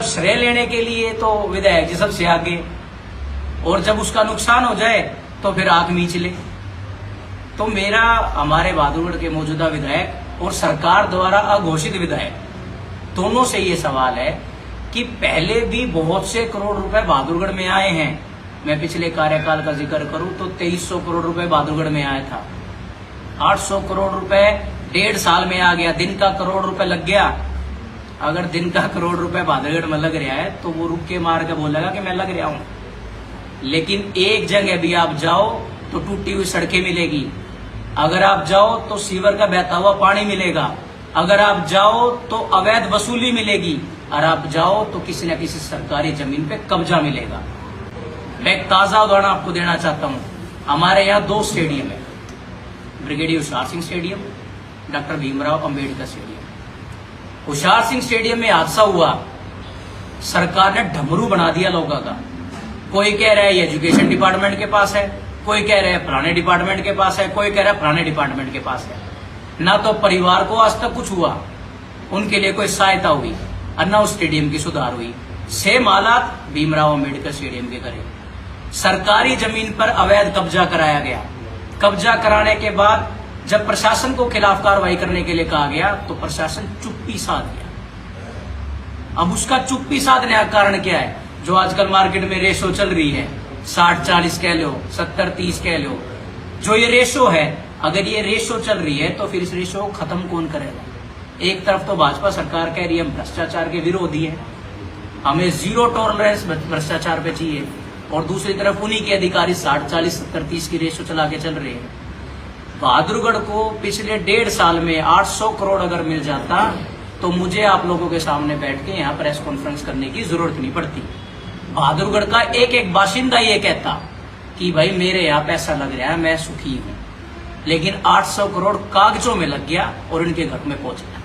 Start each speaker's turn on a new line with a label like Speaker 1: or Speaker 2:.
Speaker 1: श्रेय लेने के लिए तो विधायक जी सबसे आगे, और जब उसका नुकसान हो जाए तो फिर आंख मींच ले। तो मेरा हमारे बहादुरगढ़ के मौजूदा विधायक और सरकार द्वारा अघोषित विधायक दोनों से ये सवाल है कि पहले भी बहुत से करोड़ रुपए बहादुरगढ़ में आए हैं। मैं पिछले कार्यकाल का जिक्र करूं तो 2300 करोड़ रुपए बहादुरगढ़ में आया था, 800 करोड़ रुपए 1.5 साल में आ गया, दिन का करोड़ रुपए लग गया। अगर दिन का करोड़ रुपए बहादुरगढ़ में लग रहा है तो वो रुक के मार के बोलेगा कि मैं लग रहा हूं। लेकिन एक जगह भी आप जाओ तो टूटी हुई सड़कें मिलेगी, अगर आप जाओ तो सीवर का बहता हुआ पानी मिलेगा, अगर आप जाओ तो अवैध वसूली मिलेगी, और आप जाओ तो किसी न किसी सरकारी जमीन पे कब्जा मिलेगा। मैं एक ताजा उदाहरण आपको देना चाहता हूं। हमारे यहाँ 2 स्टेडियम है, brigadier Hoshiyar Singh stadium, doctor Bhimrao Ambedkar stadium. Hoshiyar Singh stadium में हादसा हुआ, सरकार ने ढमरू बना दिया लोगों का। कोई कह रहा है ये एजुकेशन डिपार्टमेंट के पास है, कोई कह रहा है फलाने डिपार्टमेंट के पास है, कोई कह रहा है फलाने डिपार्टमेंट के पास है। ना तो परिवार को आज तक कुछ हुआ, उनके लिए कोई सहायता हुई, और न उस स्टेडियम की सुधार हुई। सेम हालात भीमराव अंबेडकर स्टेडियम के करे। सरकारी जमीन पर अवैध कब्जा कराया गया। कब्जा कराने के बाद जब प्रशासन को खिलाफ कार्रवाई करने के लिए कहा गया तो प्रशासन चुप्पी साध गया। अब उसका चुप्पी साधने का कारण क्या है? जो आजकल मार्केट में रेशो चल रही है, 60-40 कह लो, 70-30 कह लो, जो ये रेशो है, अगर ये रेशो चल रही है तो फिर इस रेशो को खत्म कौन करेगा? एक तरफ तो भाजपा सरकार कह रही है हम भ्रष्टाचार के विरोधी हैं, हमें 0 टॉलरेंस भ्रष्टाचार पे चाहिए, और दूसरी तरफ उन्हीं के अधिकारी 60-40, 70-30 की रेशो चला के चल रहे हैं। बहादुरगढ़ को पिछले 1.5 साल में 800 करोड़ अगर मिल जाता तो मुझे आप लोगों के सामने बैठ के यहाँ प्रेस कॉन्फ्रेंस करने की जरूरत नहीं पड़ती। बहादुरगढ़ का एक एक बाशिंदा ये कहता कि भाई मेरे यहाँ पैसा लग रहा है, मैं सुखी हूं। लेकिन 800 करोड़ कागजों में लग गया और इनके घर में पहुंच गया।